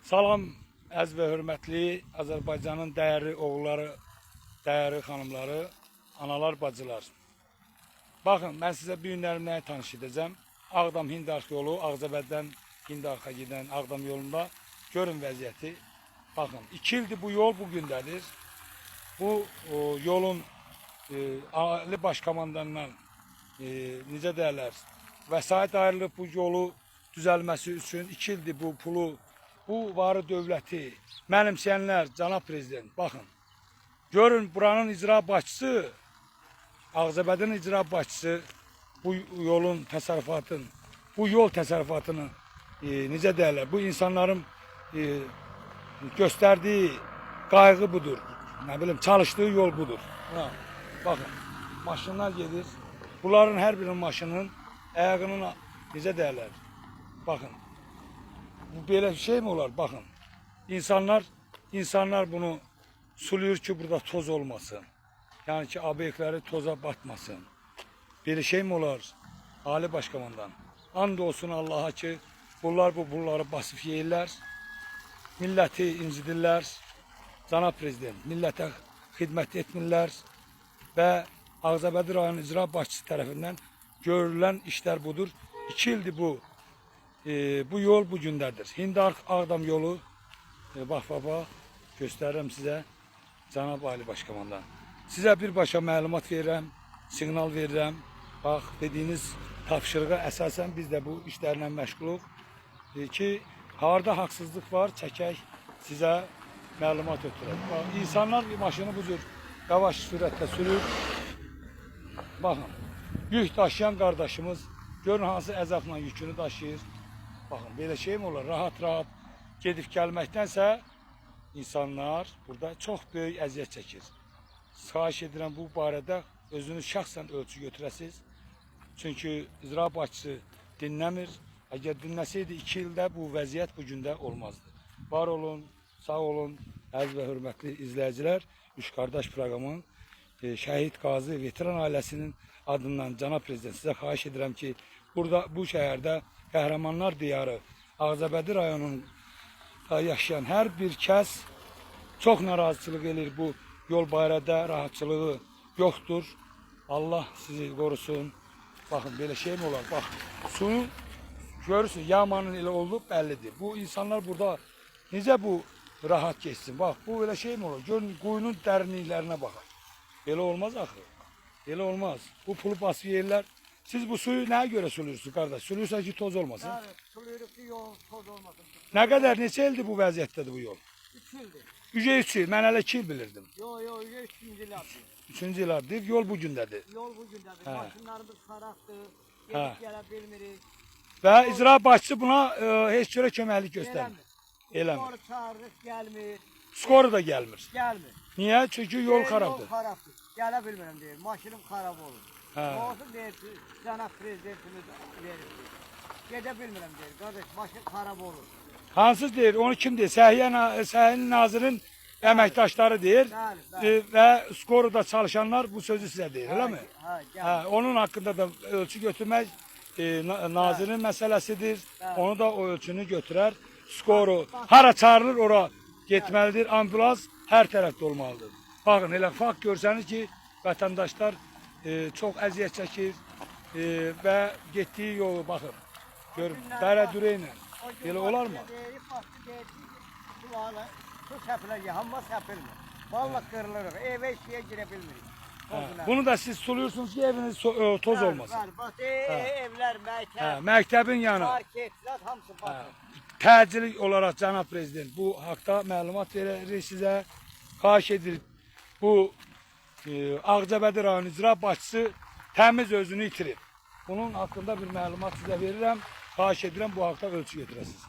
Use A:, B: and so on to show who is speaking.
A: Salam, əziz və hörmətli Azərbaycanın dəyərli oğulları, dəyərli xanımları, analar, bacılar. Baxın, mən sizə bu günlərim nəyi tanış edəcəm. Ağdam-Hindarx yolu, Ağcabədidən Hindarxa gedən Ağdam yolunda görün vəziyyəti. Baxın, 2 ildir bu yol bugündədir. Bu yolun Ali Başkomandandan necə deyərlər, vəsait ayrılıb bu yolu düzəlməsi üçün 2 ildir bu pulu, bu varı dövləti mənimsəyənlər, cənab prezident, baxın. Görün, buranın icra başçısı, Ağcabədinin icra başçısı bu yolun təsərrüfatını, bu yol təsərrüfatını necə deyərlər, bu insanların göstərdiyi qayğı budur. Nə bilim, çalışdığı yol budur. Ha, baxın, maşınlar gedir. Bunların hər birinin maşının ayağının necə deyərlər, baxın. Bu belə şey mi olar? Baxın. İnsanlar bunu suluyur ki, burada toz olmasın. Yani ki, obyektləri toza batmasın. Belə şey mi olar? Ali Başkomandan. And olsun Allah'a ki, bunlar bu pulları basıp yeyirlər. Milləti incidirlər. Cənab prezident, millətə xidmət etmirlər. Və Ağcabədi rayonu icra başçısı tərəfindən görülən işlər budur. 2 ildir bu yol bu gündədir. Hindarx Ağdam yolu, bax, göstərirəm sizə, cənab Ali Başkomandan. Sizə birbaşa məlumat verirəm, siqnal verirəm. Bax, dediyiniz tapşırığa əsasən biz də bu işlərlə məşğuluq. Ki, harda haqsızlıq var, çəkək, sizə məlumat ötürək. Bax, insanlar bir maşını bu cür yavaş sürətlə sürür. Baxın, yük daşıyan qardaşımız görün hansı əzabla yükünü daşıyır. Baxın, belə şey mi olur? Rahat-rahat gedib gəlməkdənsə insanlar burada çox böyük əziyyət çəkir. Xahiş edirəm bu barədə özünüz şəxsən ölçü götürəsiniz. Çünki icra başçısı dinləmir. Əgər dinləsəydi 2 ildə bu vəziyyət bu gündə olmazdı. Var olun, sağ olun, əziz və hörmətli izləyicilər. Üç qardaş proqramın şəhid qazi veteran ailəsinin adından cənab prezident sizə xahiş edirəm ki, burada bu şəhərdə Qəhrəmanlar diyarı Ağcabədi rayonunda yaşayan hər bir kəs çox narazıçılıq edir. Bu yol barədə rahatçılığı yoxdur. Allah sizi qorusun. Baxın, belə şey mi olar? Bax, suyu görürsün, yağmanın elə olub bəllidir. Bu insanlar burada necə bu rahat geçsin? Bax, bu belə şey mi olur? Görün, quyunun dərinliklərinə baxın. Belə olmaz axı. Belə olmaz. Bu pulu basıb yeyirlər. Siz bu suyu nəyə görə suluyorsunuz qardaş? Suluyorsa ki toz olmasın.
B: Evet, suluyuruq ki yol toz olmasın.
A: Nə qədər, neçə ildir bu vəziyyətdədir bu yol?
B: 3 ildir.
A: Ücə 3 il, mən hələ 2 il bilirdim.
B: Yo, 3-cü il yaptı.
A: 3-cü illərdir, yol bu gündədir.
B: Yol bu gündədir.
A: Hə.
B: Maşınlarımız xarabdır.
A: Hə.
B: Gedib gələ bilmirik.
A: Və icra başçısı buna heç görə köməklik göstərmir. Eləmir.
B: Skoru çağırırıq, gəlmir.
A: Skoru da gəlmir.
B: Gəlmir.
A: Niyə? Çünki yol xarabdır.
B: Yol xarabdır. Gələ bilmirəm deyir. Maşınım xarab olur.
A: Hə.
B: Olsun deyir, cənab prezidentimiz verir. Gedə bilmirəm deyir. Qardaş, maşın xarab olur.
A: Hansız deyir, onu kim deyir? Səhiyyə Nazirinin əməkdaşları deyir.
B: Bəli.
A: Və skoruda çalışanlar bu sözü sizə deyir, elə mi?
B: Hə,
A: Hə, onun haqqında da ölçü götürmək nazirin məsələsidir. Onu da o ölçünü götürər. Skoru hara çağırılır, ora getməlidir. Ambulans hər tərəfdə olmalıdır. Baxın, elə fakt görsəniz ki, vətəndaşlar çox əziyyət çəkir və getdiyi yolu baxın. Görün, dərə-dürə ilə. Belə olarmı?
B: Su səpilir, hamma səpilmir. Vallahi qırılırıq, evə işləyə girə bilmirik.
A: Bunu da siz suluyorsunuz ki eviniz toz olmasın.
B: Bəli, bax, evlər, məktəb,
A: Məktəbin yanı.
B: marketlər, hamısı baxın.
A: Təcili olaraq cənab prezident bu haqda məlumat veririk sizə. Xahiş edirik bu Ağcabədi rayonu icra başçısı təmiz özünü itirib. Bunun haqqında bir məlumat sizə verirəm. Xahiş edirəm bu haqda ölçü götürəsiniz.